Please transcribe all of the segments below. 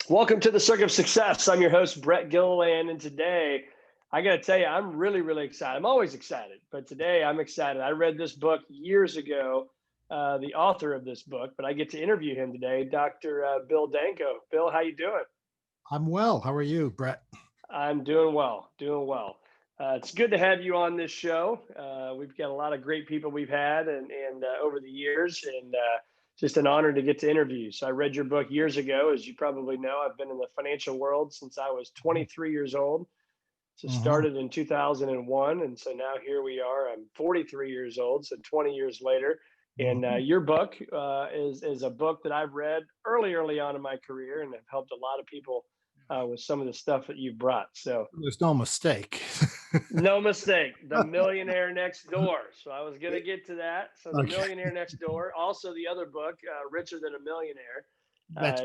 Welcome to the Circuit of Success. I'm your host, Brett Gilliland, and today I got to tell you, I'm really excited. I'm always excited, but today I'm excited. I read this book years ago, the author of this book, but I get to interview him today, Dr. Bill Danko. Bill, how you doing? I'm well. How are you, Brett? I'm doing well, doing well. It's good to have you on this show. We've got a lot of great people we've had and over the years, and just an honor to get to interview you. So I read your book years ago. As you probably know, I've been in the financial world since I was 23 years old. So Hmm. started in 2001, and so now here we are. I'm 43 years old, so 20 years later. And Hmm. your book is a book that I've read early on in my career, and have helped a lot of people with some of the stuff that you've brought. So There's no mistake. no mistake, The Millionaire Next Door. So I was going to get to that. So The Okay, Millionaire Next Door. Also, the other book, Richer Than a Millionaire. that's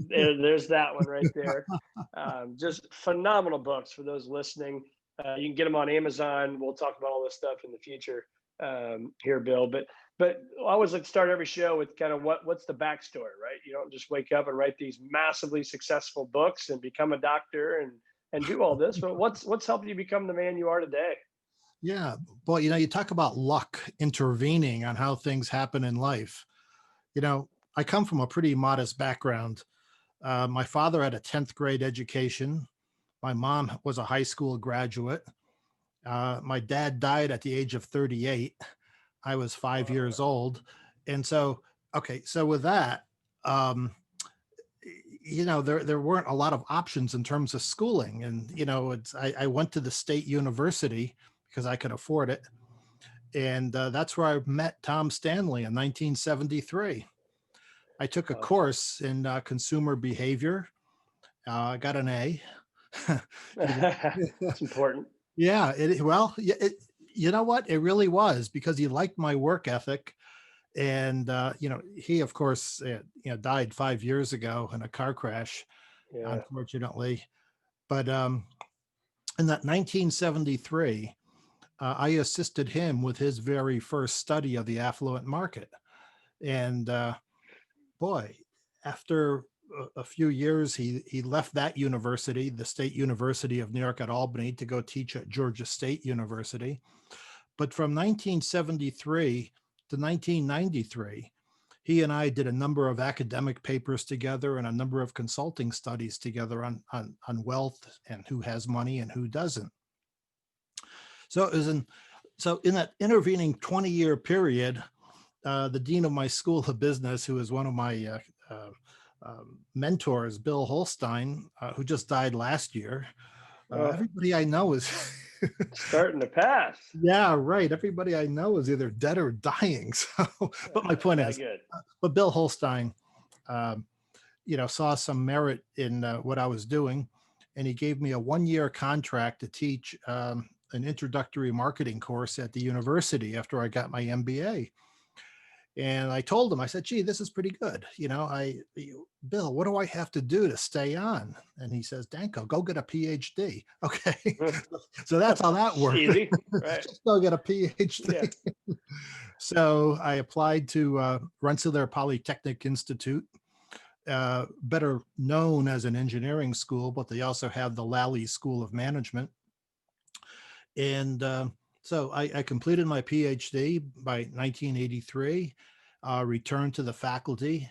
There's that one right there. Just phenomenal books for those listening. You can get them on Amazon. We'll talk about all this stuff in the future here, Bill. But I always like to start every show with kind of what's the backstory, right? You don't just wake up and write these massively successful books and become a doctor and do all this. But what's helped you become the man you are today? yeah. Well, you talk about luck intervening on how things happen in life. I come from a pretty modest background. My father had a 10th grade education. My mom was a high school graduate. My dad died at the age of 38. I was 5 years old. And so, okay, so with that, um, there weren't a lot of options in terms of schooling. And, I went to the state university because I could afford it. And that's where I met Tom Stanley in 1973. I took a Awesome. course in consumer behavior. I got an A. It's important. Yeah, well, you know what? It really was because he liked my work ethic. And, he, of course, died 5 years ago in a car crash, Yeah. unfortunately. But in that 1973, I assisted him with his very first study of the affluent market. And boy, after a few years, he left that university, the State University of New York at Albany, to go teach at Georgia State University. But from 1973 to 1993, he and I did a number of academic papers together and a number of consulting studies together on wealth and who has money and who doesn't. So it was in that intervening 20-year period, the dean of my school of business, who is one of my mentors, Bill Holstein, who just died last year. Oh, Everybody I know is starting to pass. yeah, right. Everybody I know is either dead or dying. So, but my point Not is, good. but Bill Holstein, um, saw some merit in what I was doing, and he gave me a 1-year contract to teach an introductory marketing course at the university after I got my MBA. And I told him, I said, gee, this is pretty good. Bill, what do I have to do to stay on? And he says, Danko, go get a PhD. Okay. So that's how that worked. Easy, right? Just go get a PhD. Yeah. So I applied to Rensselaer Polytechnic Institute, better known as an engineering school, but they also have the Lally School of Management. And so I completed my PhD by 1983, returned to the faculty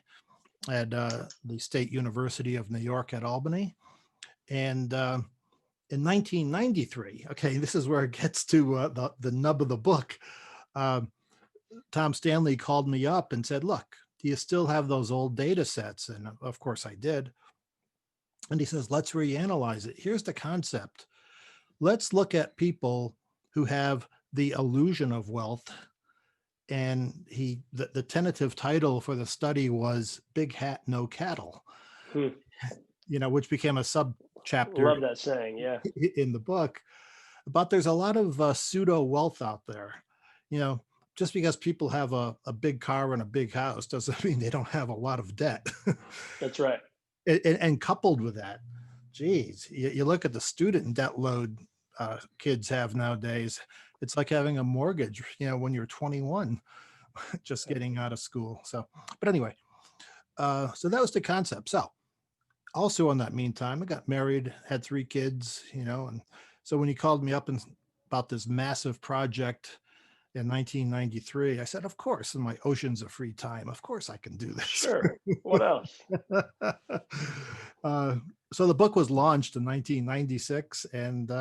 at the State University of New York at Albany. And in 1993, okay, this is where it gets to the nub of the book. Tom Stanley called me up and said, look, do you still have those old data sets? And of course I did. And he says, let's reanalyze it. Here's the concept. Let's look at people who have the illusion of wealth. And the tentative title for the study was Big Hat, No Cattle, Hmm. which became a sub-chapter Love that saying. Yeah. in the book. But there's a lot of pseudo wealth out there. Just because people have a big car and a big house doesn't mean they don't have a lot of debt. That's right. And coupled with that, geez, you look at the student debt load kids have nowadays. It's like having a mortgage, when you're 21, just getting out of school. So, but anyway, so that was the concept. So also in that meantime, I got married, had 3 kids, and so when he called me up and about this massive project in 1993, I said, of course, in my oceans of free time, of course I can do this. Sure. What else? uh, so the book was launched in 1996, and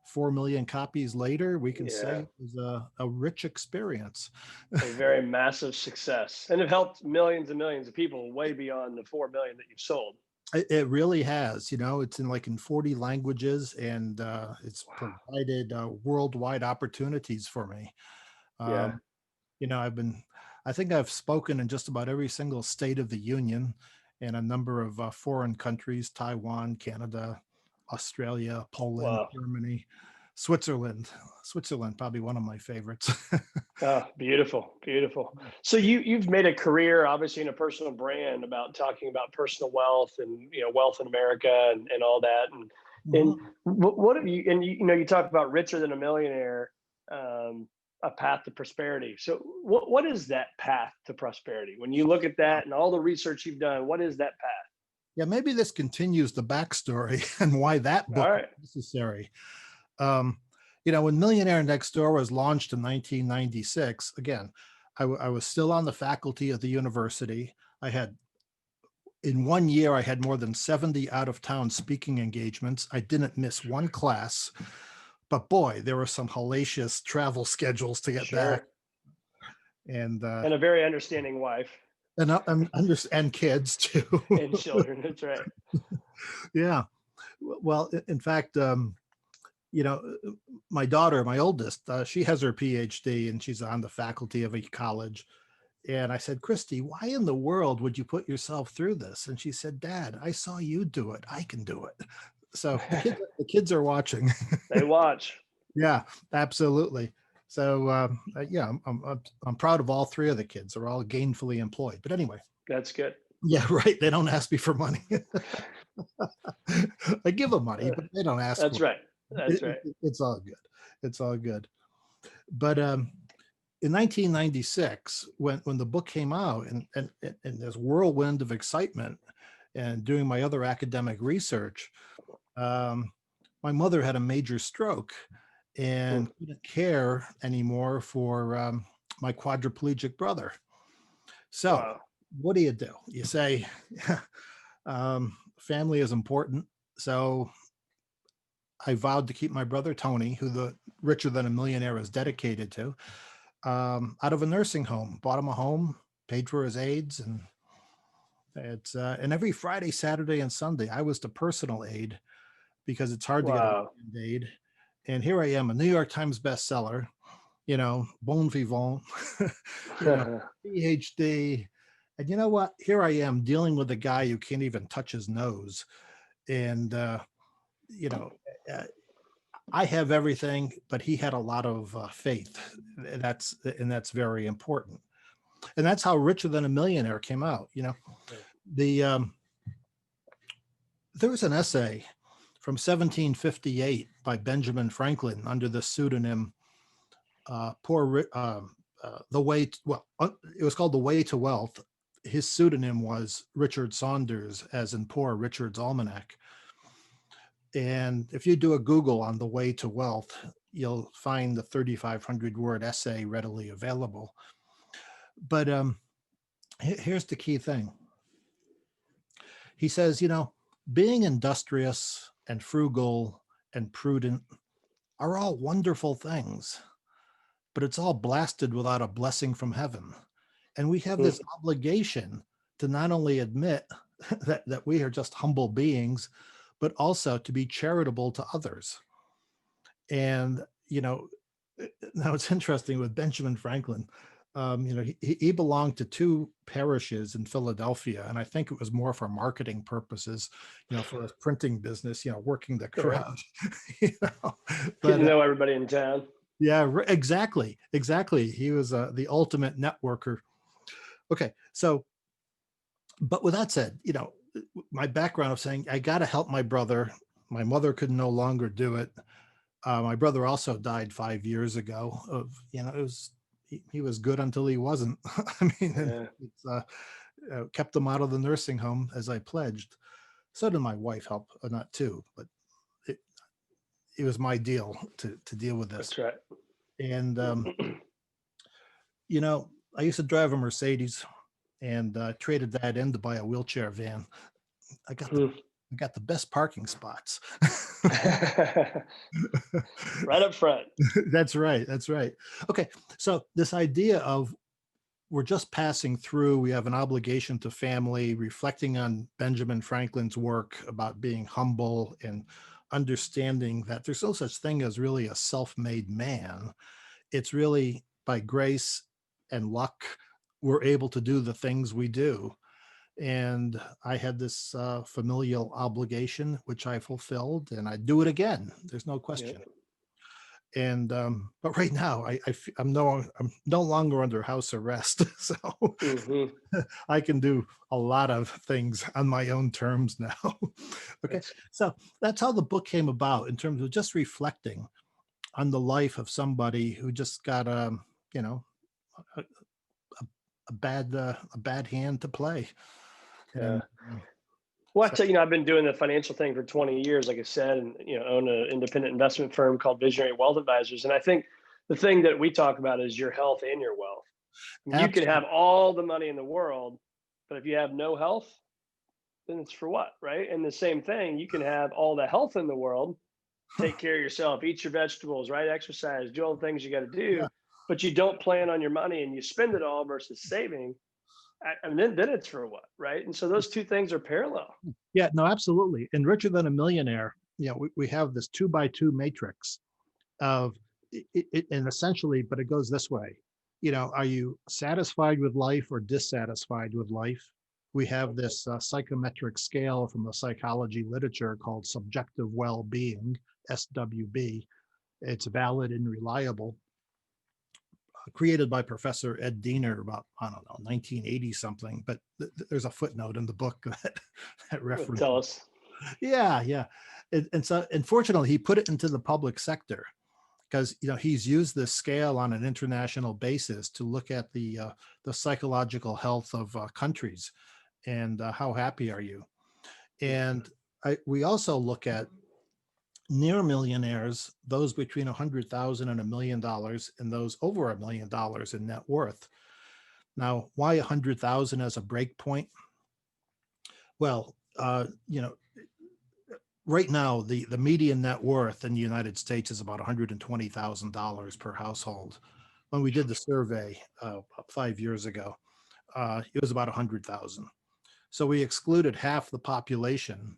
4 million copies later, we can say Yeah. it was a rich experience. A very massive success, and it helped millions and millions of people way beyond the 4 million that you've sold. It really has, it's in 40 languages, and it's Wow. provided worldwide opportunities for me. Yeah. Um, I think I've spoken in just about every single state of the union and a number of foreign countries: Taiwan, Canada, Australia, Poland, Wow. Germany, Switzerland. Switzerland, probably one of my favorites. Oh, beautiful, beautiful. So you've made a career, obviously, in a personal brand about talking about personal wealth and wealth in America and all that. And Mhm. what have you? And you talk about richer than a millionaire, um, a path to prosperity. So what is that path to prosperity? When you look at that and all the research you've done, what is that path? Yeah, maybe this continues the backstory and why that All book right. is necessary. Um, when Millionaire Next Door was launched in 1996, again, I was still on the faculty of the university. In 1 year, I had more than 70 out of town speaking engagements. I didn't miss one class, but boy, there were some hellacious travel schedules to get back. Sure. And, And a very understanding wife and kids too. and children. That's right. Yeah. Well, in fact, you know, my daughter, my oldest, she has her PhD and she's on the faculty of a college. And I said, Christy, why in the world would you put yourself through this? And she said, Dad, I saw you do it. I can do it. So the kids are watching. They watch. Yeah, absolutely. So yeah, I'm proud of all 3 of the kids. They're all gainfully employed. But anyway, That's good. yeah, right. They don't ask me for money. I give them money, but they don't ask for That's right. it. That's right. It's all good. It's all good. But in 1996, when the book came out, and this whirlwind of excitement, and doing my other academic research, um, my mother had a major stroke and Mm. couldn't care anymore for my quadriplegic brother. So Wow. what do? You say, family is important. So I vowed to keep my brother Tony, who the Richer Than a Millionaire is dedicated to, out of a nursing home. Bought him a home, paid for his aides, and and every Friday, Saturday, and Sunday, I was the personal aide because it's hard to get a Wow. weekend aide. And here I am, a New York Times bestseller, bon vivant, you know, PhD. And you know what? Here I am dealing with a guy who can't even touch his nose. And, you know, uh, I have everything, but he had a lot of faith. And that's very important. And that's how Richer Than a Millionaire came out. The there was an essay from 1758 by Benjamin Franklin under the pseudonym the way it was called The Way to Wealth. His pseudonym was Richard Saunders, as in Poor Richard's Almanac. And if you do a Google on The Way to Wealth, you'll find the 3,500 word essay readily available. But here's the key thing. He says, being industrious and frugal and prudent are all wonderful things, but it's all blasted without a blessing from heaven. And we have this obligation to not only admit that we are just humble beings, but also to be charitable to others. And, now it's interesting with Benjamin Franklin. He belonged to 2 parishes in Philadelphia, and I think it was more for marketing purposes, for his printing business, working the crowd. Getting But to know everybody in town. yeah, exactly. He was the ultimate networker. Okay, so, but with that said, my background of saying I got to help my brother. My mother could no longer do it. My brother also died 5 years ago. It was he was good until he wasn't. I mean, Yeah. it's kept him out of the nursing home as I pledged. So did my wife help, not too, but it, it was my deal to deal with this. That's right. And, you know, I used to drive a Mercedes and traded that in to buy a wheelchair van. I got the I got the best parking spots. Right up front. That's right. That's right. Okay. So this idea of we're just passing through, we have an obligation to family, reflecting on Benjamin Franklin's work about being humble and understanding that there's no such thing as really a self-made man. It's really by grace and luck we're able to do the things we do. And I had this familial obligation, which I fulfilled, and I do it again. There's no Yeah. question. And but right now, I'm no longer under house arrest, so hmm I can do a lot of things on my own terms now. Okay, That's so that's how the book came about in terms of just reflecting on the life of somebody who just got you know a, a bad hand to play, yeah. and Well, I so tell you, I've been doing the financial thing for 20 years, like I said, and own an independent investment firm called Visionary Wealth Advisors. And I think the thing that we talk about is your health and your wealth. You can absolutely. have all the money in the world, but if you have no health, then it's for what, right? And the same thing, you can have all the health in the world, take care of yourself, eat your vegetables, right? Exercise, do all the things you got to do, Yeah. but you don't plan on your money and you spend it all versus saving. And then it's for what, right? And so those two things are parallel. Yeah, no, absolutely. And Richer Than a Millionaire, we have this 2x2 matrix of and essentially, but it goes this way. Are you satisfied with life or dissatisfied with life? We have this psychometric scale from the psychology literature called subjective well-being, SWB. It's valid and reliable, created by Professor Ed Diener about, I don't know, 1980 something, but there's a footnote in the book that references. Tell us. Yeah, yeah. And so unfortunately, he put it into the public sector because he's used this scale on an international basis to look at the psychological health of countries and how happy are you. And we also look at near millionaires, those between 100,000 and $1 million, and those over $1 million in net worth. Now, why 100,000 as a break point? Well, right now, the median net worth in the United States is about $120,000 per household. When we did the survey 5 years ago, it was about 100,000. So we excluded half the population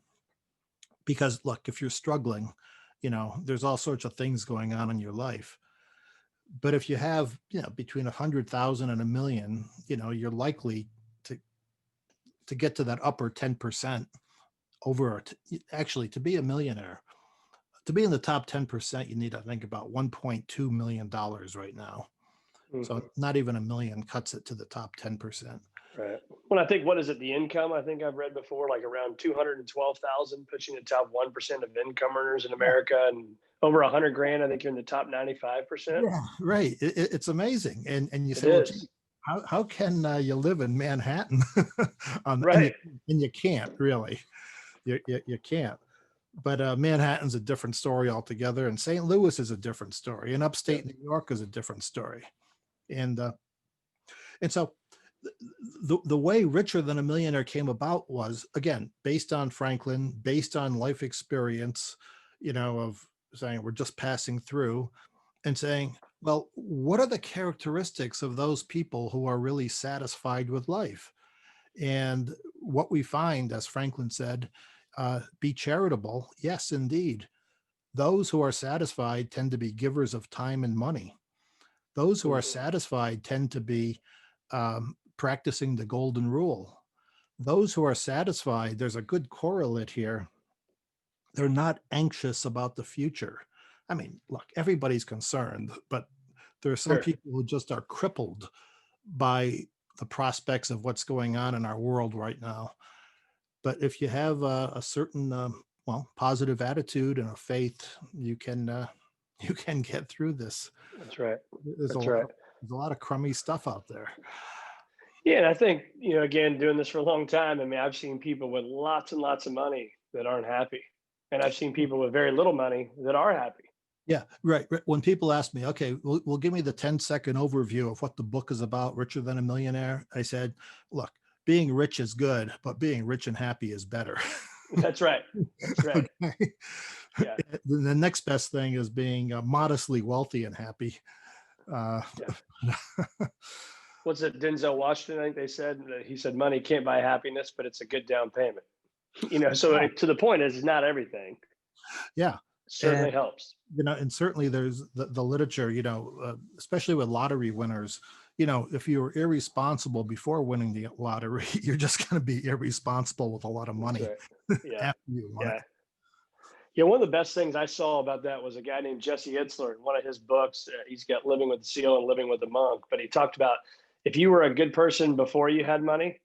because, look, if you're struggling, there's all sorts of things going on in your life. But if you have, between 100,000 and $1 million, you're likely to get to that upper 10% actually, to be a millionaire. To be in the top 10%, you need, I think, about $1.2 million right now. So not even $1 million cuts it to the top 10%. Right. Well, I think, what is it? The income, I think I've read before, like around 212,000, pushing the top 1% of income earners in America, and over 100 grand. I think you're in the top 95%. Yeah, right. It's amazing. And you It say, well, gee, is. how can you live in Manhattan? Right. And you can't really. You can't. But Manhattan's a different story altogether, and St. Louis is a different story, and Yeah. upstate New York is a different story. And so the way Richer Than a Millionaire came about was, again, based on Franklin, based on life experience, of saying we're just passing through and saying, well, what are the characteristics of those people who are really satisfied with life? And what we find, as Franklin said, be charitable. Yes, indeed. Those who are satisfied tend to be givers of time and money. Those who are satisfied tend to be practicing the golden rule. Those who are satisfied, there's a good correlate here. They're not anxious about the future. I mean, look, everybody's concerned, but there are some Sure. people who just are crippled by the prospects of what's going on in our world right now. But if you have a certain, positive attitude and a faith, you can get through this. That's right. There's a That's lot right. of, there's a lot of crummy stuff out there. Yeah, and I think, again, doing this for a long time, I mean, I've seen people with lots and lots of money that aren't happy. And I've seen people with very little money that are happy. Yeah, right. When people ask me, okay, well, give me the 10-second overview of what the book is about, Richer Than a Millionaire. I said, look, being rich is good, but being rich and happy is better. That's right. That's right. Okay. Yeah. The next best thing is being modestly wealthy and happy. Yeah. What's it, Denzel Washington? I think they said, he said, money can't buy happiness, but it's a good down payment. So Yeah. to the point is, it's not everything. Yeah. Certainly helps. And certainly there's the literature, especially with lottery winners, if you were irresponsible before winning the lottery, you're just going to be irresponsible with a lot of money. Right. Yeah. After you won Yeah. it. Yeah. One of the best things I saw about that was a guy named Jesse Itzler in one of his books. He's got Living with the Seal and Living with the Monk, but he talked about if you were a good person before you had money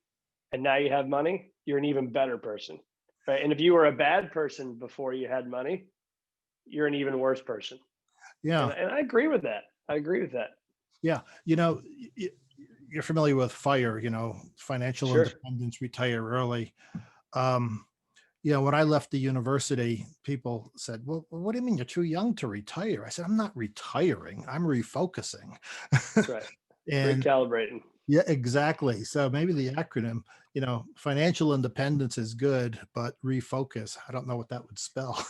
and now you have money, you're an even better person. Right. And if you were a bad person before you had money, you're an even worse person. Yeah. And I agree with that. I agree with that. Yeah. You're familiar with FIRE, financial Sure. independence, retire early. When I left the university, people said, well, what do you mean you're too young to retire? I said, I'm not retiring, I'm refocusing. That's right. And recalibrating. yeah, exactly. So maybe the acronym, financial independence is good, but refocus, I don't know what that would spell.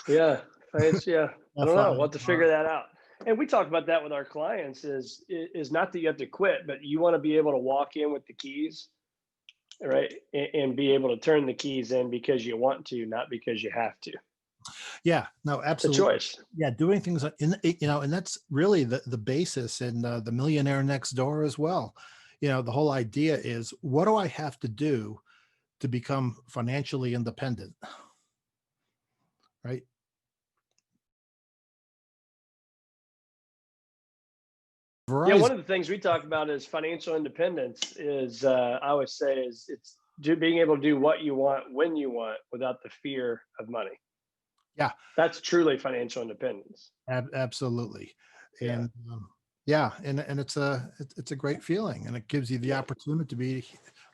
Yeah. I don't know. We'll have to figure FIRE. that out. And we talk about that with our clients is not that you have to quit, but you want to be able to walk in with the keys, right? And be able to turn the keys in because you want to, not because you have to. Yeah, no, It's a absolutely. choice. Yeah, doing things and that's really the basis in the Millionaire Next Door as well. The whole idea is, what do I have to do to become financially independent? Right? Yeah, Verizon. one of the things we talk about is financial independence is I always say is it's being able to do what you want when you want without the fear of money. Yeah, That's truly financial independence. absolutely. Yeah. And yeah, and it's a great feeling, and it gives you the Yeah.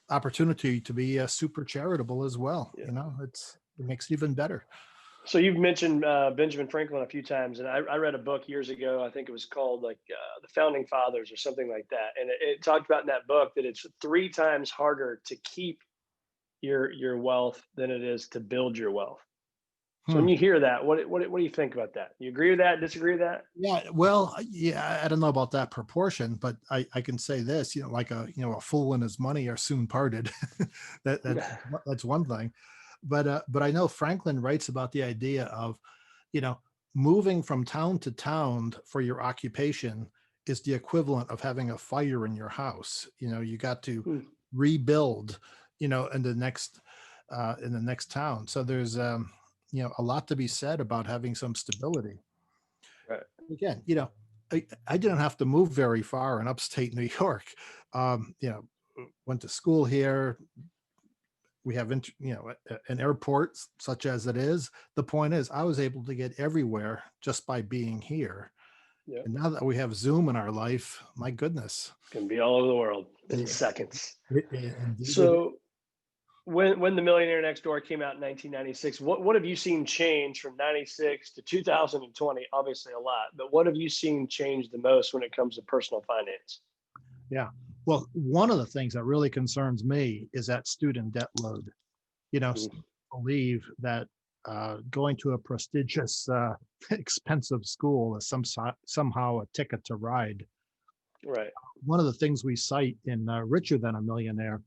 opportunity to be super charitable as well. Yeah. It makes it even better. So you've mentioned Benjamin Franklin a few times, and I read a book years ago. I think it was called like the Founding Fathers or something like that, and it talked about in that book that it's 3 times harder to keep your wealth than it is to build your wealth. So Hmm. when you hear that, what do you think about that? You agree with that? Disagree with that? Yeah, well, yeah, I don't know about that proportion, but I can say this, like a fool and his money are soon parted. That's one thing. But I know Franklin writes about the idea of, you know, moving from town to town for your occupation is the equivalent of having a fire in your house. You got to Hmm. rebuild, in the next town. So there's a lot to be said about having some stability. Right. Again, I didn't have to move very far in upstate New York. Went to school here. We have, an airport such as it is. The point is, I was able to get everywhere just by being here. Yeah. And now that we have Zoom in our life, my goodness. Can be all over the world in Yeah, seconds. indeed. So when the Millionaire Next Door came out in 1996, what have you seen change from 96 to 2020? Obviously a lot, but what have you seen change the most when it comes to personal finance? Yeah. Well, one of the things that really concerns me is that student debt load. Mhm. Students believe that going to a prestigious, expensive school is somehow a ticket to ride. Right. One of the things we cite in Richer Than a Millionaire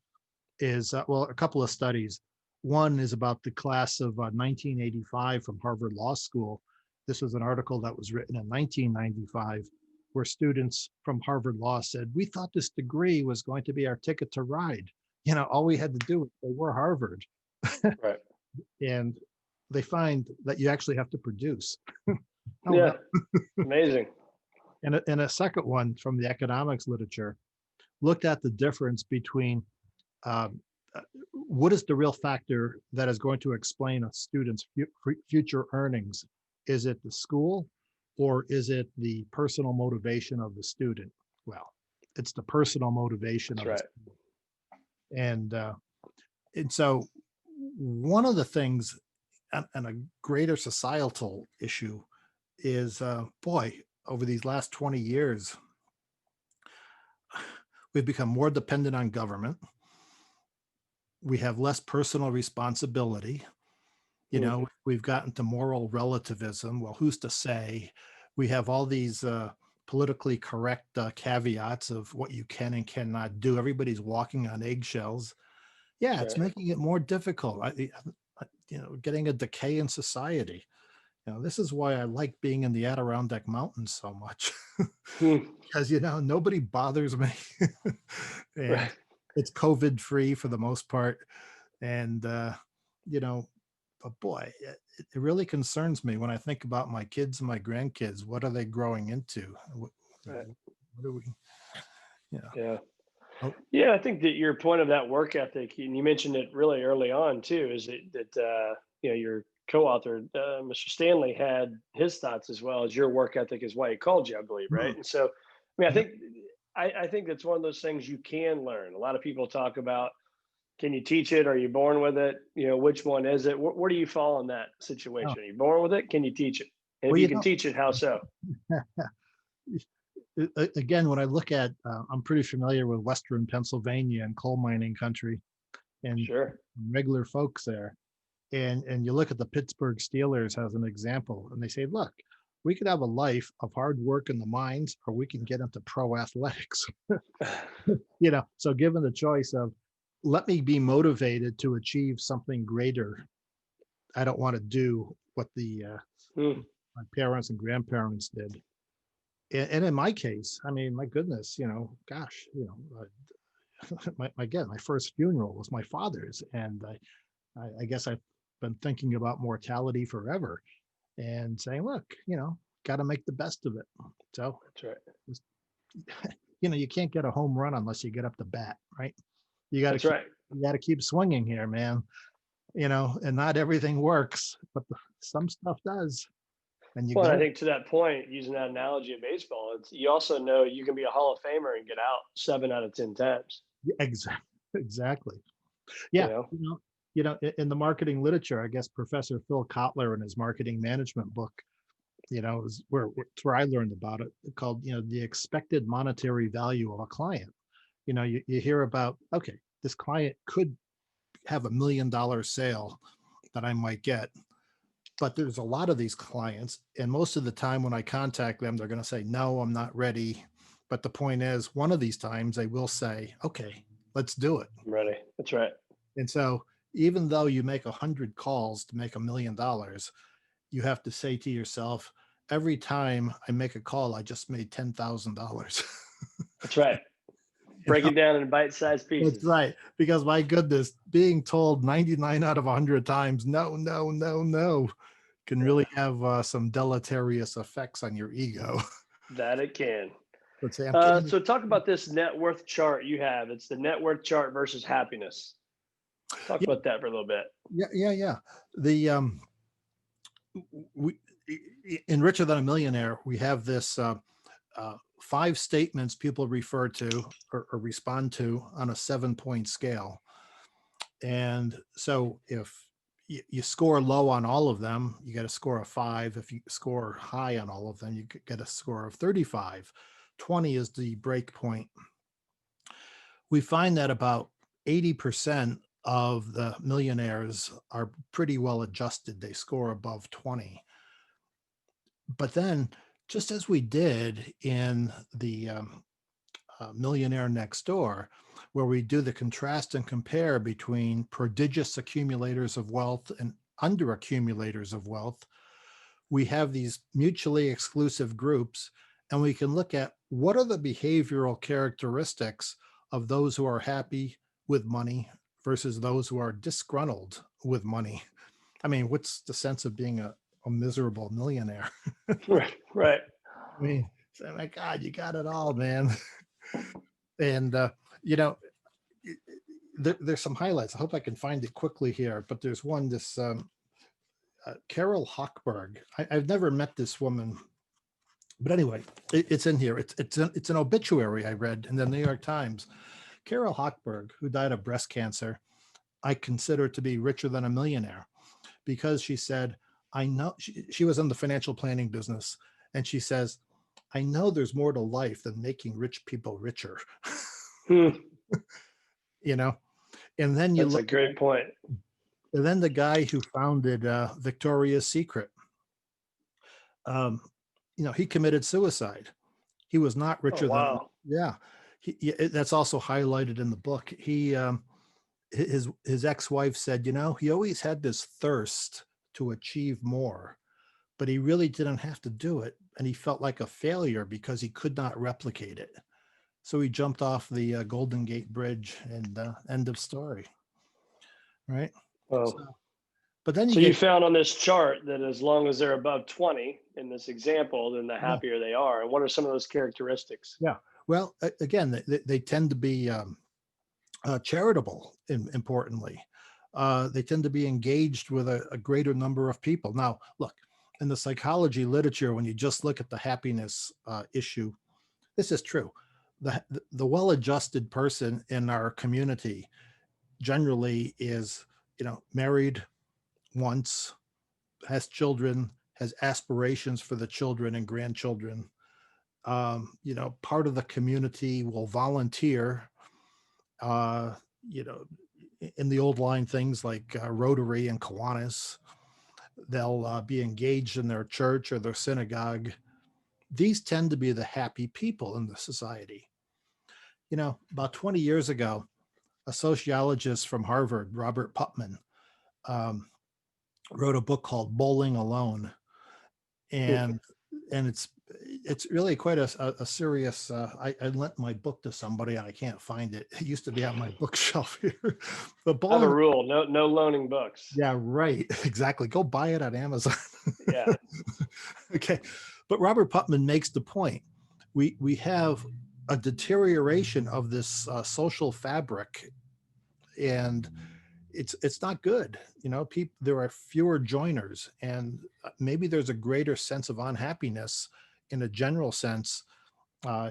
is, a couple of studies. One is about the class of 1985 from Harvard Law School. This was an article that was written in 1995, where students from Harvard Law said, we thought this degree was going to be our ticket to ride. All we had to do was say we're Harvard. Right. And they find that you actually have to produce. Yeah. Amazing. And a second one from the economics literature looked at the difference between um, what is the real factor that is going to explain a student's future earnings? Is it the school, or is it the personal motivation of the student? Well, It's the personal motivation That's of right. it. And so one of the things, and a greater societal issue is, boy, over these last 20 years, we've become more dependent on government. We have less personal responsibility. You know, we've gotten to moral relativism. Well, who's to say? We have all these politically correct caveats of what you can and cannot do. Everybody's walking on eggshells. Yeah, That's it's right. making it more difficult. Getting a decay in society. This is why I like being in the Adirondack Mountains so much, Hmm. because nobody bothers me, and Right. it's COVID free for the most part. And you know, but boy, it really concerns me when I think about my kids and my grandkids. What are they growing into? Right. What do we? Yeah. Yeah. Oh, Yeah, I think that your point of that work ethic, and you mentioned it really early on too, is that your co-author, Mr. Stanley, had his thoughts as well as your work ethic is why he called you, I believe, right? mm, And so, I mean, I yeah. think I think that's one of those things you can learn. A lot of people talk about, can you teach it? Are you born with it? Which one is it? Where do you fall in that Oh, situation? Are you born with it? Can you teach it? And if well, you can teach it, how so? again, when I look at, I'm pretty familiar with Western Pennsylvania and coal mining country and Sure. regular folks there. And you look at the Pittsburgh Steelers as an example, and they say, look, we could have a life of hard work in the mines, or we can get into pro athletics. So given the choice of, let me be motivated to achieve something greater, I don't want to do what Hmm. my parents and grandparents did. And in my case, I mean, my goodness, gosh, again, my first funeral was my father's, and I guess I've been thinking about mortality forever and saying, look, got to make the best of it. So, That's right. just, you can't get a home run unless you get up the bat, right? You got to That's keep, right. you got to keep swinging here, man. And not everything works, but some stuff does. And you Well, and I go, think to that point, using that analogy of baseball, you also know you can be a Hall of Famer and get out 7 out of 10 times. exactly, exactly. You Yeah. know, In the marketing literature, I guess Professor Phil Kotler in his marketing management book, is it's where I learned about it, called, the expected monetary value of a client. You hear about, okay, this client could have $1 million sale that I might get, but there's a lot of these clients, and most of the time when I contact them, they're going to say, no, I'm not ready. But the point is, one of these times they will say, okay, let's do it. I'm ready. That's right. And so even though you make 100 calls to make $1 million, you have to say to yourself, every time I make a call, I just made $10,000. That's right. You Break know, it down in bite-sized that's pieces. right. Because my goodness, being told 99 out of 100 times, no, no, no, no, can Yeah, really have some deleterious effects on your ego. that it can. Let's say I'm getting, So talk about this net worth chart you have. It's the net worth chart versus happiness. Talk yeah, about that for a little bit. yeah, yeah, yeah. The we in Richer Than a Millionaire, we have this 5 statements people refer to or respond to on a 7-point scale. And so if you score low on all of them, you get a score of 5. If you score high on all of them, you get a score of 35. 20 is the break point. We find that about 80% of the millionaires are pretty well adjusted. They score above 20. But then, just as we did in the Millionaire Next Door, where we do the contrast and compare between prodigious accumulators of wealth and under accumulators of wealth, we have these mutually exclusive groups, and we can look at what are the behavioral characteristics of those who are happy with money versus those who are disgruntled with money. I mean, what's the sense of being a miserable millionaire? Right, right. I mean, oh my God, you got it all, man. And you know, there's some highlights. I hope I can find it quickly here, but there's one. This Carol Hochberg. I've never met this woman But anyway, it's in here. It's an obituary I read in the New York Times. Carol Hochberg, who died of breast cancer, I consider to be richer than a millionaire, because she said, I know, she was in the financial planning business, and she says, I know there's more to life than making rich people richer. Hmm. You know, and then you That's look, a great point. and then the guy who founded Victoria's Secret, um, he committed suicide. He was not Oh, richer than, wow. yeah. That's also highlighted in the book. His ex-wife said, he always had this thirst to achieve more, but he really didn't have to do it. And he felt like a failure because he could not replicate it. So he jumped off the Golden Gate Bridge, and end of story. Right. Oh. So, but then So you found on this chart that as long as they're above 20 in this example, then the happier they are. And what are some of those characteristics? Yeah. Well, again, they tend to be charitable, importantly. They tend to be engaged with a greater number of people. Now, look, in the psychology literature, when you just look at the happiness issue, this is true. The well-adjusted person in our community generally is, married once, has children, has aspirations for the children and grandchildren. Part of the community will volunteer, uh, you know, in the old line things like Rotary and Kiwanis. They'll be engaged in their church or their synagogue. These tend to be the happy people in the society. About 20 years ago, a sociologist from Harvard, Robert Putnam, um, wrote a book called Bowling Alone. And it's really quite a serious, I lent my book to somebody and I can't find it. It used to be on my bookshelf here. But I have a Bowling, rule, no loaning books. yeah, right. Exactly. Go buy it on Amazon. Yeah. Okay. But Robert Putnam makes the point. We have a deterioration of this social fabric, and it's not good. There are fewer joiners, and maybe there's a greater sense of unhappiness in a general sense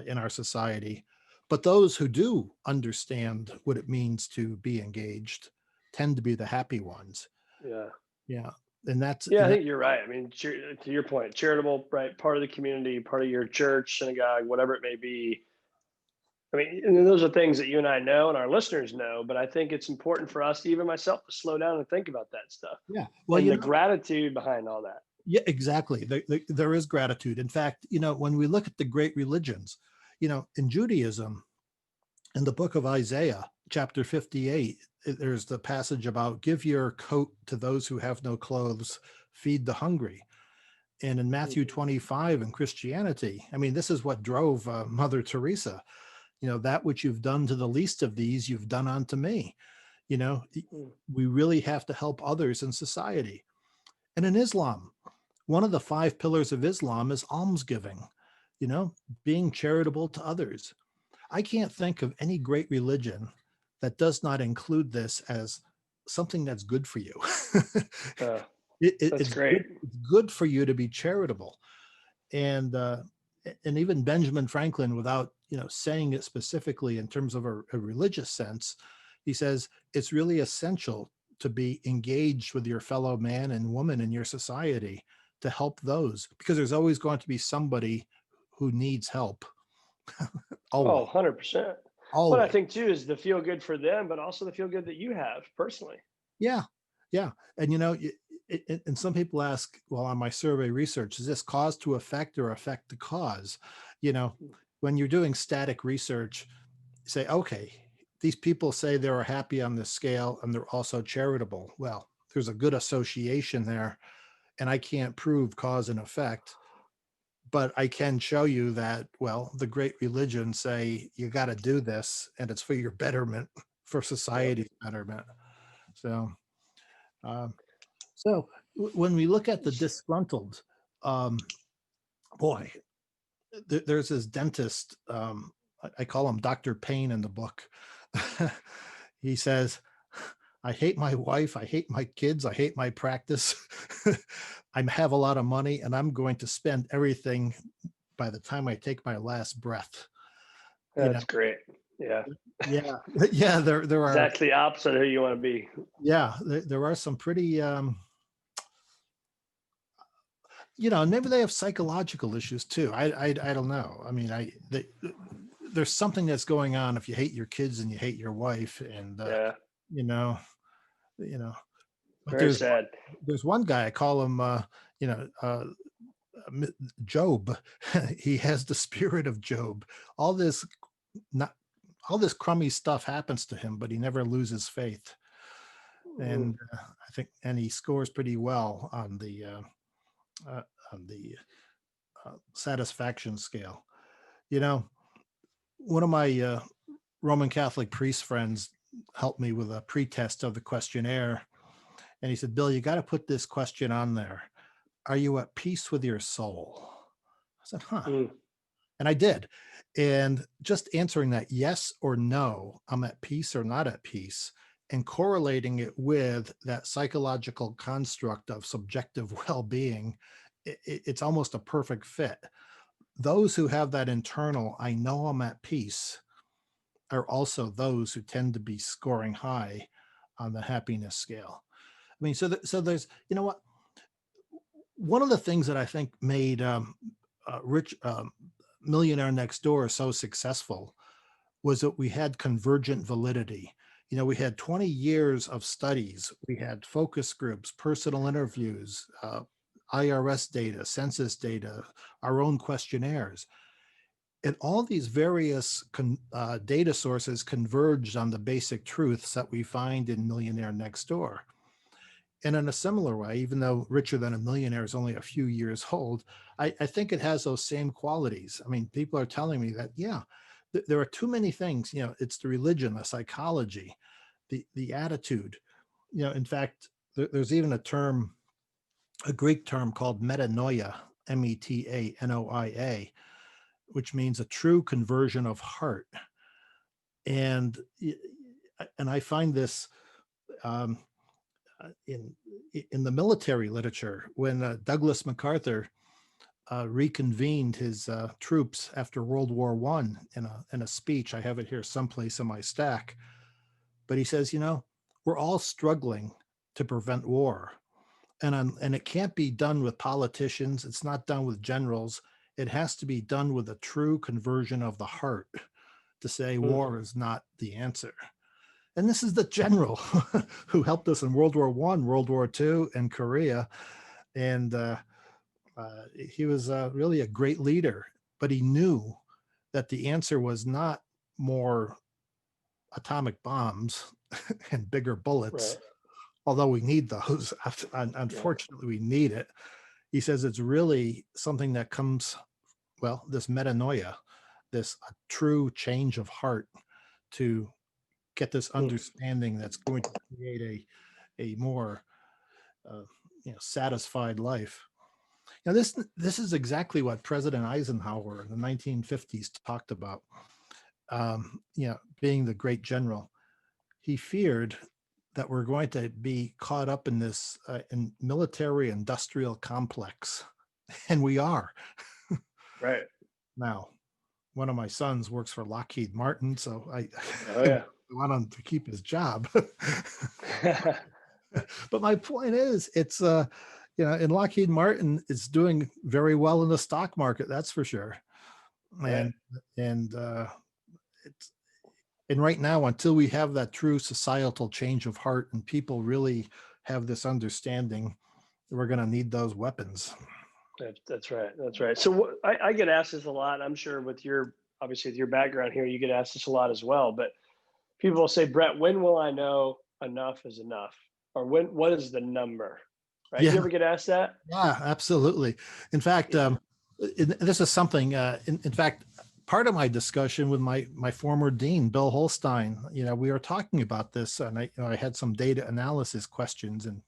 in our society. But those who do understand what it means to be engaged tend to be the happy ones. Yeah. Yeah. And that's, Yeah, I think you're right. I mean, to your point, charitable, right? Part of the community, part of your church, synagogue, whatever it may be. I mean, and those are things that you and I know and our listeners know, but I think it's important for us, even myself, to slow down and think about that stuff. yeah. Well, and the gratitude behind all that. yeah, exactly. There is gratitude. In fact, when we look at the great religions, in Judaism, in the book of Isaiah, chapter 58, there's the passage about give your coat to those who have no clothes, feed the hungry. And in Matthew 25 in Christianity, I mean, this is what drove Mother Teresa, that which you've done to the least of these, you've done unto me. We really have to help others in society. And in Islam, one of the 5 pillars of Islam is almsgiving, being charitable to others. I can't think of any great religion that does not include this as something that's good for you. That's It's great. It's good for you to be charitable. And even Benjamin Franklin, without saying it specifically in terms of a religious sense, he says it's really essential to be engaged with your fellow man and woman in your society to help those, because there's always going to be somebody who needs help. Oh, 100%. Always. What I think too is the feel good for them, but also the feel good that you have personally. Yeah. Yeah. And, and some people ask, well, on my survey research, is this cause to effect or effect to cause? When you're doing static research, say, okay, these people say they're happy on this scale and they're also charitable. Well, there's a good association there, and I can't prove cause and effect, but I can show you that, well, the great religions say you got to do this and it's for your betterment, for society's betterment. So, when we look at the disgruntled, boy, there's this dentist, I call him Dr. Payne in the book. He says, I hate my wife, I hate my kids, I hate my practice. I have a lot of money and I'm going to spend everything by the time I take my last breath. That's great. Yeah. Yeah. Yeah. There are Exactly the opposite of who you want to be. yeah, there are some pretty maybe they have psychological issues too. I don't know. I mean, there's something that's going on if you hate your kids and you hate your wife, and Yeah. you know, you know. But Very sad. there's one guy, I call him you know Job. He has the spirit of Job. All this not all this crummy stuff happens to him, but he never loses faith. And I think, and he scores pretty well on the uh, satisfaction scale. You know, one of my Roman Catholic priest friends helped me with a pretest of the questionnaire. And he said, Bill, you got to put this question on there. Are you at peace with your soul? I said, huh. And I did. And just answering that yes or no, I'm at peace or not at peace, and correlating it with that psychological construct of subjective well-being, it's almost a perfect fit. Those who have that internal, I know I'm at peace, are also those who tend to be scoring high on the happiness scale. I mean, so there's, you know what? One of the things that I think made Millionaire Next Door so successful was that we had convergent validity. You know, we had 20 years of studies. We had focus groups, personal interviews, IRS data, census data, our own questionnaires. And all these various data sources converged on the basic truths that we find in Millionaire Next Door. And in a similar way, even though Richer Than a Millionaire is only a few years old, I think it has those same qualities. I mean, people are telling me that, yeah, there are too many things, you know, it's the religion, the psychology, the attitude. You know, in fact, there's even a Greek term called metanoia, Metanoia, which means a true conversion of heart. And I find this in the military literature, when Douglas MacArthur reconvened his troops after World War I in a speech. I have it here someplace in my stack. But he says, you know, we're all struggling to prevent war. And it can't be done with politicians. It's not done with generals. It has to be done with a true conversion of the heart to say war is not the answer. And this is the general who helped us in World War I, World War II, and Korea. And he was really a great leader, but he knew that the answer was not more atomic bombs and bigger bullets, Right. although we need those. Unfortunately, we need it. He says it's really something that comes, well, this metanoia, this true change of heart to get this understanding that's going to create a more satisfied life. Now, this is exactly what President Eisenhower in the 1950s talked about. Being the great general, he feared that we're going to be caught up in this in military industrial complex, and we are. Right. Now, one of my sons works for Lockheed Martin, so I want him to keep his job. But my point is, it's in Lockheed Martin, it's doing very well in the stock market, that's for sure. And and right now, until we have that true societal change of heart and people really have this understanding, we're going to need those weapons. That's right. That's right. So I get asked this a lot. I'm sure with your background here, you get asked this a lot as well. But people will say, Brett, when will I know enough is enough? Or what is the number? Right? Yeah. You ever get asked that? Yeah, absolutely. In fact, this is something, in fact, part of my discussion with my former dean, Bill Holstein, we were talking about this, and I had some data analysis questions and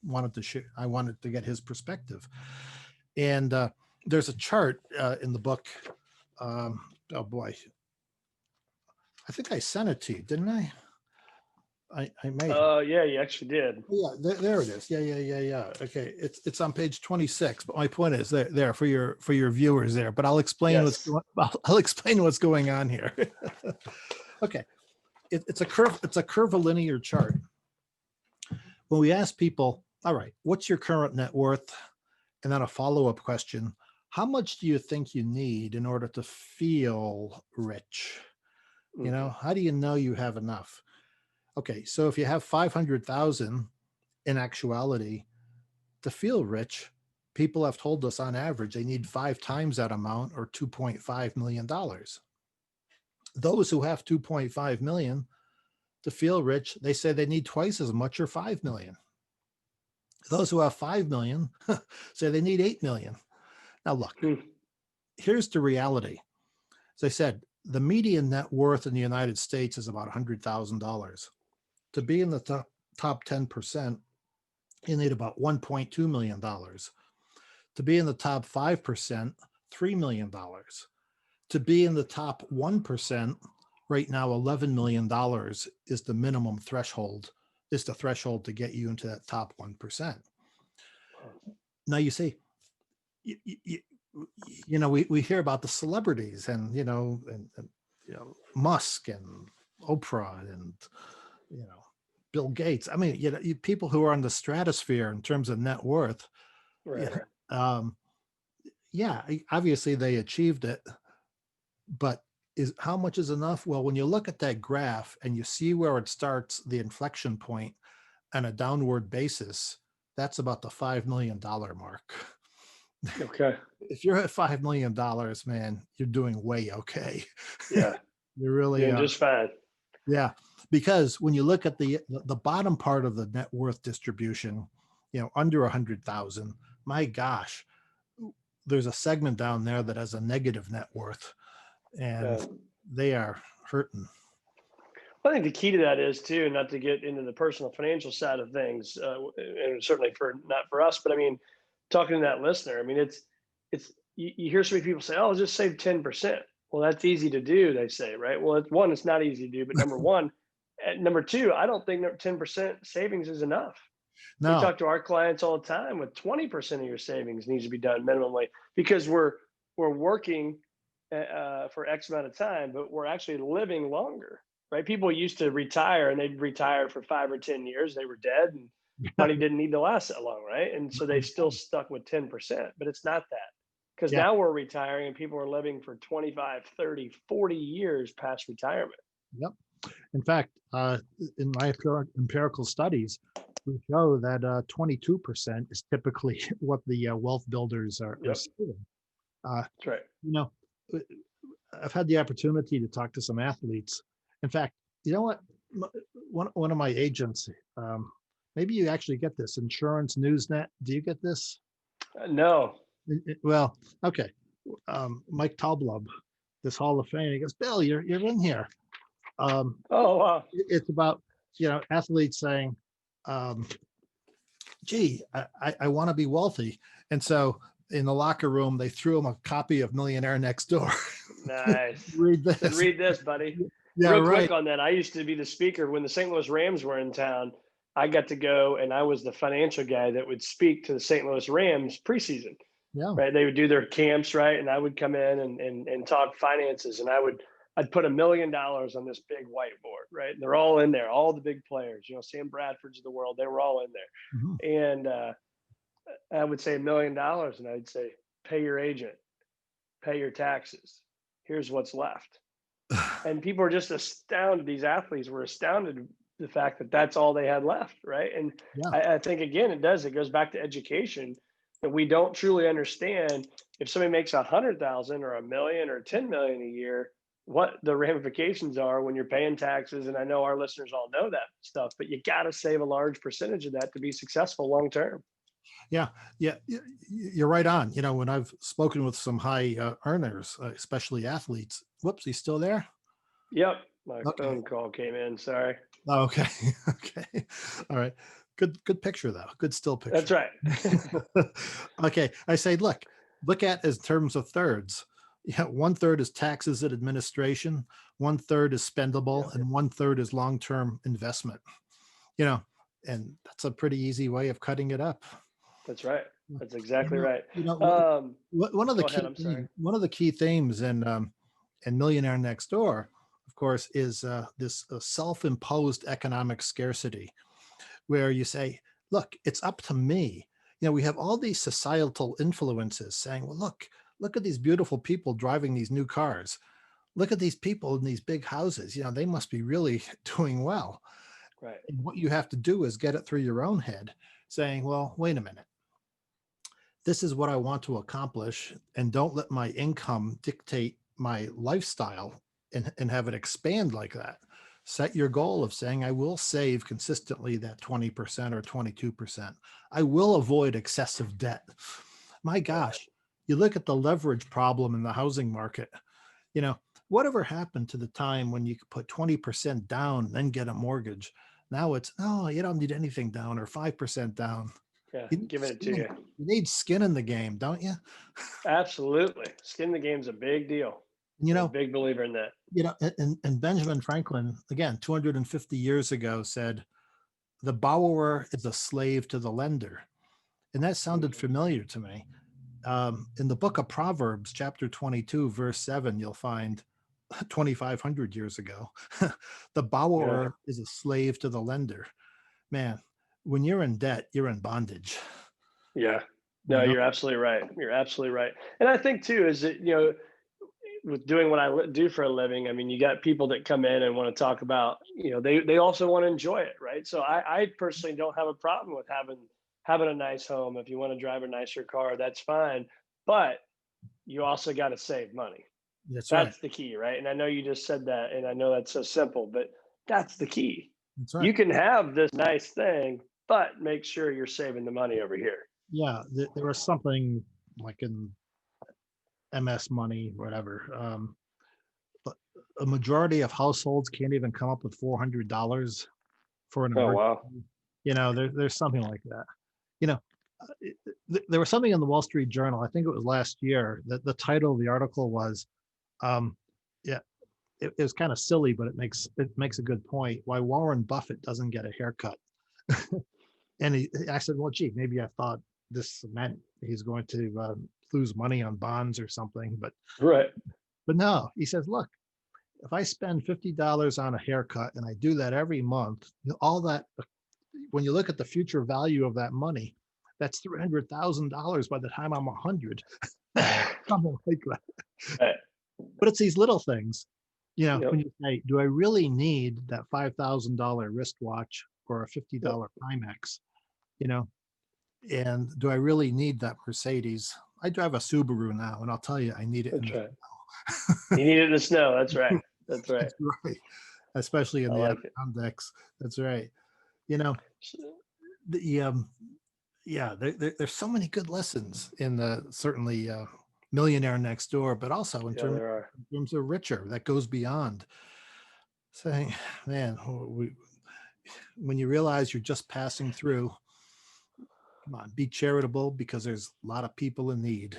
I wanted to get his perspective. And there's a chart in the book. Oh boy, I think I sent it to you, didn't I? I may. Oh, yeah, you actually did. Yeah, there it is. Yeah. Okay, it's on page 26. But my point is there for your viewers there. But I'll explain Yes. I'll explain what's going on here. Okay, it's a curvilinear chart. When we ask people, all right, what's your current net worth, and then a follow-up question: how much do you think you need in order to feel rich? You know, how do you know you have enough? Okay, so if you have 500,000, in actuality, to feel rich, people have told us on average they need 5 times that amount, or $2.5 million. Those who have 2.5 million to feel rich, they say they need twice as much, or 5 million. Those who have 5 million say they need 8 million. Now look, here's the reality. As I said, the median net worth in the United States is about $100,000. To be in the top 10%, you need about $1.2 million. To be in the top 5%, $3 million. To be in the top 1%, right now, $11 million is the minimum threshold, is the threshold to get you into that top 1%. Now you see, you know, we hear about the celebrities and, you know, Musk and Oprah and, you know, Bill Gates. I mean, you know, people who are in the stratosphere in terms of net worth. Right. Yeah, obviously they achieved it, but how much is enough? Well, when you look at that graph and you see where it starts, the inflection point on a downward basis, that's about the $5 million mark. Okay. If you're at $5 million, man, you're doing way okay. Yeah. You're really doing just fine. Yeah, because when you look at the bottom part of the net worth distribution, you know, under 100,000, my gosh, there's a segment down there that has a negative net worth, and they are hurting. I think the key to that is too, not to get into the personal financial side of things, and certainly not for us, but I mean, talking to that listener, I mean, it's you hear so many people say, "Oh, I'll just save 10%." Well, that's easy to do, they say, right? Well, it's not easy to do, but number one, and number two, I don't think 10% savings is enough. We No, talk to our clients all the time with 20% of your savings needs to be done minimally, because we're working for X amount of time, but we're actually living longer, right? People used to retire and they'd retire for 5 or 10 years. They were dead and money didn't need to last that long, right? And so they still stuck with 10%, but it's not that, because yeah, now we're retiring and people are living for 25, 30, 40 years past retirement. yep. In fact, in my empirical studies, we show that 22% is typically what the wealth builders are saving. That's right. You know, I've had the opportunity to talk to some athletes. In fact, you know what? One of my agents, maybe you actually get this, Insurance Newsnet. Do you get this? No. Well, okay. Mike Talblub, this Hall of Fame. He goes, Bill, you're in here. Oh, wow. It's about, you know, athletes saying, gee, I want to be wealthy. And so in the locker room, they threw him a copy of Millionaire Next Door. Nice. Read this. Said, read this, buddy. Yeah, Real right. quick on that, I used to be the speaker when the St. Louis Rams were in town. I got to go, and I was the financial guy that would speak to the St. Louis Rams preseason. Yeah. Right, they would do their camps, right, and I would come in and talk finances, and I'd put $1 million on this big whiteboard, right? And they're all in there, all the big players, you know, Sam Bradford's of the world, they were all in there. Mm-hmm. And I would say $1 million, and I'd say, pay your agent, pay your taxes. Here's what's left. And people are just astounded. These athletes were astounded the fact that that's all they had left, right? And I think again, it goes back to education, that we don't truly understand if somebody makes 100,000 or $1 million or 10 million a year, what the ramifications are when you're paying taxes. And I know our listeners all know that stuff, but you got to save a large percentage of that to be successful long term. Yeah, you're right on. You know, when I've spoken with some high earners, especially athletes. Whoops, he's still there? Yep, my phone call came in. Sorry. Oh, okay. Okay. All right. Good picture though. Good still picture. That's right. Okay. I say, look at as terms of thirds. Yeah, 1/3 is taxes and administration, 1/3 is Yeah, spendable, and 1/3 is long-term investment. You know, and that's a pretty easy way of cutting it up. that's right. That's You exactly know, right. you know, Um, one of the Go ahead. key I'm sorry. one of the key themes in Millionaire Next Door, of course, is this self-imposed economic scarcity, where you say, "Look, it's up to me." You know, we have all these societal influences saying, "Well, look at these beautiful people driving these new cars. Look at these people in these big houses. You know, they must be really doing well." Right. And what you have to do is get it through your own head, saying, "Well, wait a minute. This is what I want to accomplish, and don't let my income dictate my lifestyle and have it expand like that." Set your goal of saying, I will save consistently that 20% or 22%. I will avoid excessive debt. My Yeah. gosh, you look at the leverage problem in the housing market, you know, whatever happened to the time when you could put 20% down, then get a mortgage? Now it's, oh, you don't need anything down, or 5% down. Yeah. You need Giving it to skin. you. You need skin in the game, don't you? Absolutely. Skin in the game's a big deal. You I'm a know, big believer in that. and Benjamin Franklin, again, 250 years ago, said, the borrower is a slave to the lender. And that sounded Mhm. familiar to me. In the book of Proverbs, chapter 22, verse 7, you'll find 2,500 years ago, the Yeah. borrower is a slave to the lender. Man, when you're in debt, you're in bondage. Yeah. You No, know, you're absolutely right. You're absolutely right. And I think too is that, with doing what I do for a living, I mean, you got people that come in and want to talk about, they also want to enjoy it, right? So I personally don't have a problem with having a nice home. If you want to drive a nicer car, that's fine. But you also got to save money. that's right. That's the key, right? And I know you just said that, and I know that's so simple, but that's the key. That's right. You can have this nice thing, but make sure you're saving the money over here. Yeah, there was something like in MS Money, whatever. But a majority of households can't even come up with $400 for an Oh wow. emergency. You know, there's something like that. You know, there was something in the Wall Street Journal, I think it was last year, that the title of the article was, um, yeah, it was kind of silly, but it makes a good point. Why Warren Buffett doesn't get a haircut. And I said, well, gee, maybe I thought this meant he's going to lose money on bonds or something, Right. but no. He says, look, if I spend $50 on a haircut and I do that every month, all that, when you look at the future value of that money, that's $300,000 by the time I'm 100, something like that. Right. But it's these little things, when Yep. you say, do I really need that $5,000 wristwatch or a Yep. $50 Timex? You know, and do I really need that Mercedes? I drive a Subaru now, and I'll tell you, I need it in That's the right. snow. You need it in the snow. That's right. That's right. That's right. Especially in I the like it. Adirondacks. That's right. You know, the yeah, there's so many good lessons in the certainly Millionaire Next Door, but also Yeah, there are. in terms of richer that goes beyond saying, man, when you realize you're just passing through, come on, be charitable because there's a lot of people in need,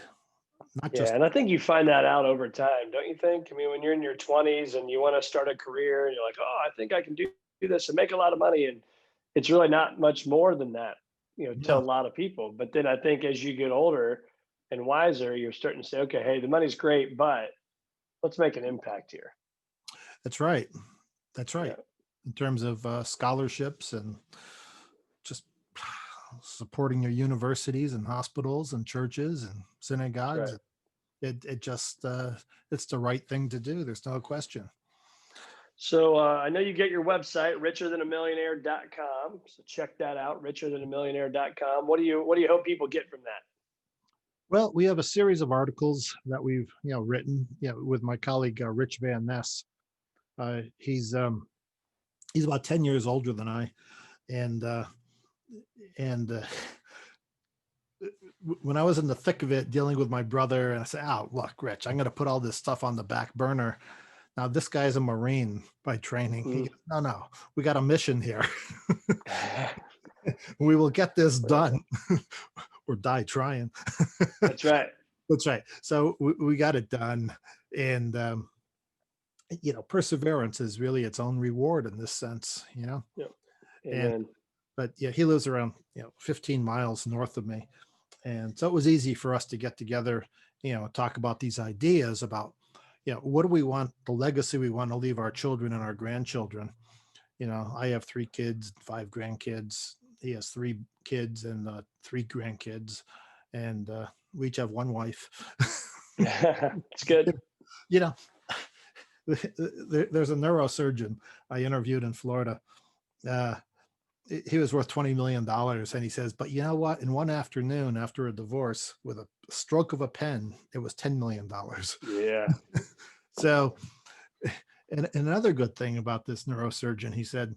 not Yeah, just and I think you find that out over time, don't you think? I mean, when you're in your 20s and you want to start a career and you're like, oh, I think I can do this and make a lot of money. And it's really not much more than that, to a no. lot of people. But then I think as you get older and wiser, you're starting to say, okay, hey, the money's great, but let's make an impact here. That's right. That's right. Yeah, In terms of scholarships and just supporting your universities and hospitals and churches and that's right. synagogues, it just it's the right thing to do. There's no question. So I know you get your website, richerthanamillionaire.com. So check that out, richerthanamillionaire.com. What do you hope people get from that? Well, we have a series of articles that we've written with my colleague Rich Van Ness. He's about 10 years older than I, and and when I was in the thick of it dealing with my brother, and I said, oh, look, Rich, I'm going to put all this stuff on the back burner. Now, this guy's a Marine by training. He Mm. goes, no, we got a mission here. We will get this Right. done or die trying. That's right. That's right. So we got it done. And, perseverance is really its own reward in this sense, Yep. and, Amen. but yeah, he lives around, 15 miles north of me. And so it was easy for us to get together, talk about these ideas about, what do we want, the legacy we want to leave our children and our grandchildren. I have 3 kids, 5 grandkids. He has 3 kids and 3 grandkids. And we each have 1 wife. It's good. you know, there's a neurosurgeon I interviewed in Florida. Uh, he was worth $20 million. And he says, but you know what? In one afternoon after a divorce, with a stroke of a pen, it was $10 million. Yeah. So, and another good thing about this neurosurgeon, he said,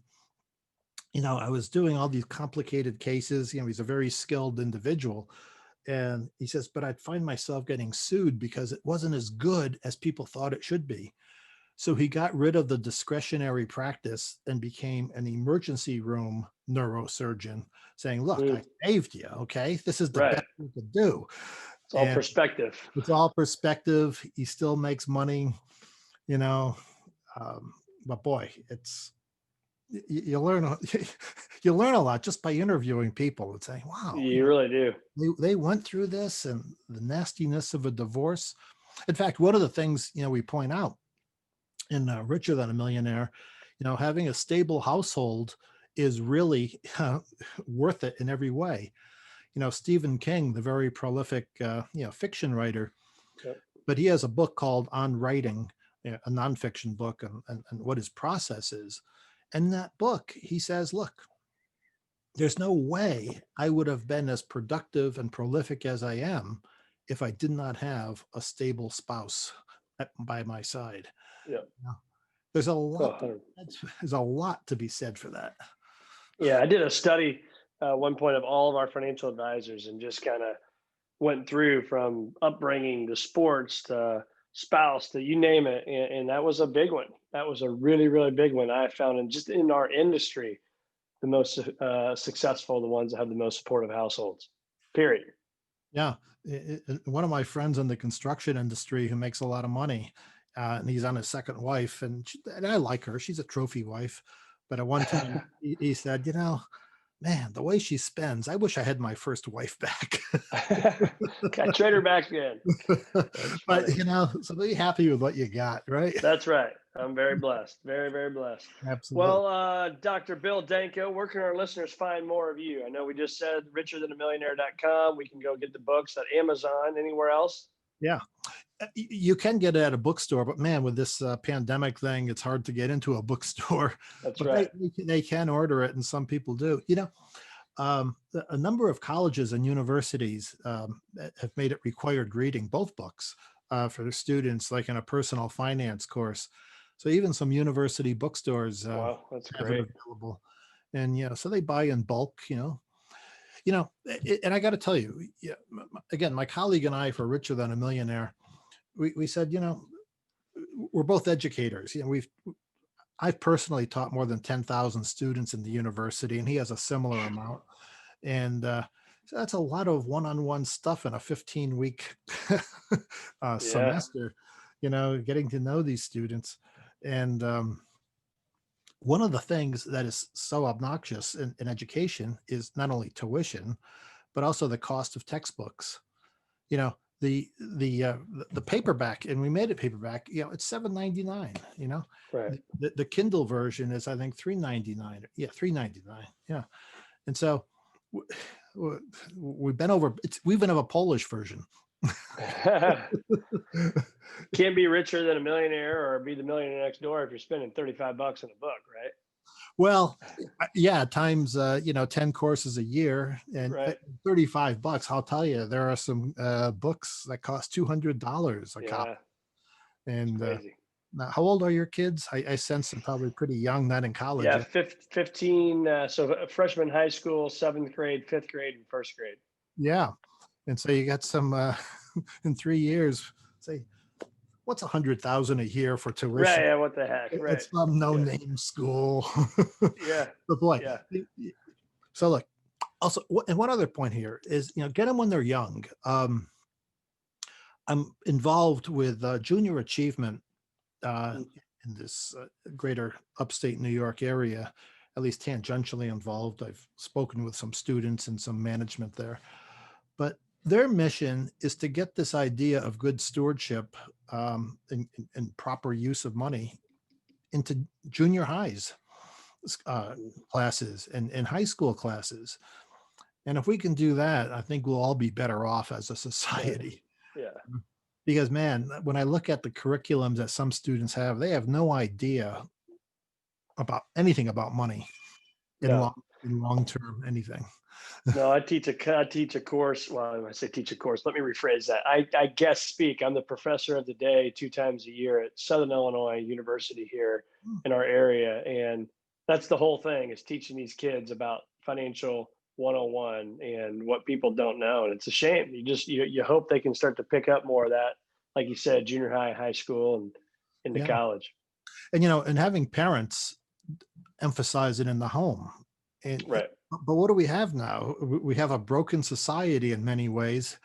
I was doing all these complicated cases. He's a very skilled individual. And he says, but I'd find myself getting sued because it wasn't as good as people thought it should be. So he got rid of the discretionary practice and became an emergency room neurosurgeon, saying, look, I saved you. Okay. This is the Right. best we could do. It's all perspective. It's all perspective. He still makes money, but boy, you learn you learn a lot just by interviewing people and saying, wow, You really do. they went through this and the nastiness of a divorce. In fact, one of the things, we point out in Richer Than a Millionaire, having a stable household is really worth it in every way. Stephen King, the very prolific, fiction writer, Yep. but he has a book called On Writing, a nonfiction book, and what his process is. And in that book, he says, look, there's no way I would have been as productive and prolific as I am if I did not have a stable spouse by my side. Yeah. There's a lot. There's a lot to be said for that. Yeah, I did a study at one point of all of our financial advisors and just kind of went through from upbringing to sports to spouse to you name it, and that was a big one. That was a really, really big one. I found in our industry, the most successful, the ones that have the most supportive households. Period. Yeah, one of my friends in the construction industry who makes a lot of money, and he's on his second wife, and I like her. She's a trophy wife, but at one time he said, man, the way she spends, I wish I had my first wife back. Okay, trade her back again. But so be happy with what you got, right? That's right. I'm very blessed. Very, very blessed. Absolutely. Well, Dr. Bill Danko, where can our listeners find more of you? I know we just said richerthanamillionaire.com. We can go get the books at Amazon. Anywhere else? Yeah. You can get it at a bookstore, but man, with this pandemic thing, it's hard to get into a bookstore. That's but right. They can order it, and some people do. A number of colleges and universities have made it required reading both books for their students, like in a personal finance course. So even some university bookstores Wow, that's have great. it available, and so they buy in bulk. And I got to tell you, again, my colleague and I, for Richer Than a Millionaire, we said, we're both educators. I've personally taught more than 10,000 students in the university, and he has a similar amount. And so that's a lot of one-on-one stuff in a 15-week semester, getting to know these students. And one of the things that is so obnoxious in education is not only tuition, but also the cost of textbooks. The paperback, and we made it paperback, it's $7.99. Right. The Kindle version is, I think, $3.99. Yeah, $3.99. Yeah. And so we've been over a Polish version. Can't be richer than a millionaire or be the millionaire next door if you're spending $35 on a book, right? Well, yeah, times 10 courses a year and right. $35. I'll tell you, there are some books that cost $200 a copy. And now, how old are your kids? I sense they're probably pretty young, not in college. Yeah, 15. So freshman high school, 7th grade, 5th grade, and 1st grade. Yeah, and so you got some in 3 years. Say, what's $100,000 a year for tuition? Right. Yeah, what the heck? Right. It's some no-name school. Yeah. But boy. Yeah. So look, also, and one other point here is, get them when they're young. I'm involved with junior achievement Mm. in this greater upstate New York area, at least tangentially involved. I've spoken with some students and some management there. But their mission is to get this idea of good stewardship and proper use of money into junior highs classes and high school classes. And if we can do that, I think we'll all be better off as a Right. society. Yeah. Because man, when I look at the curriculums that some students have, they have no idea about anything about money No. in long term anything. No, I teach a course. Well, when I say teach a course, let me rephrase that. I guest speak. I'm the professor of the day 2 times a year at Southern Illinois University here in our area, and that's the whole thing, is teaching these kids about financial 101 and what people don't know. And it's a shame. You hope they can start to pick up more of that, like you said, junior high, high school, and into Yeah. college. And and having parents emphasize it in the home. And Right. but what do we have now? We have a broken society in many ways.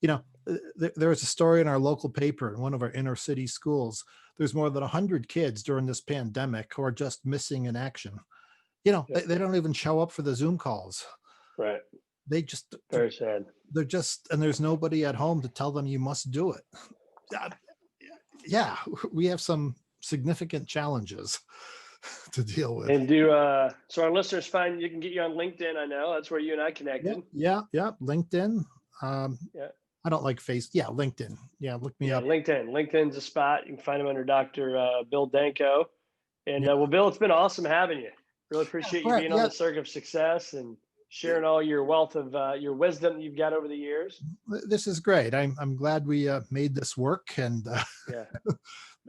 There was a story in our local paper in one of our inner city schools. There's more than 100 kids during this pandemic who are just missing in action. Yeah. They don't even show up for the Zoom calls. Right. They just, Very sad. they're just, and there's nobody at home to tell them you must do it. Yeah, we have some significant challenges to deal with. And so our listeners you can get you on LinkedIn. I know that's where you and I connected. Yeah. LinkedIn. Yeah. I don't like LinkedIn. Yeah, look me up. LinkedIn's a spot. You can find him under Dr. Bill Danko. And Yeah. Well, Bill, it's been awesome having you. Really appreciate you being on the Circuit of Success and sharing all your wealth of your wisdom you've got over the years. This is great. I'm glad we made this work, and Yeah.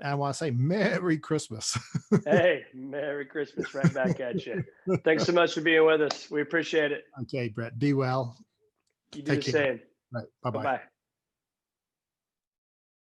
I want to say Merry Christmas. Hey, Merry Christmas right back at you. Thanks so much for being with us. We appreciate it. Okay, Brett, be well. You do the same. Right. Bye-bye. Bye-bye.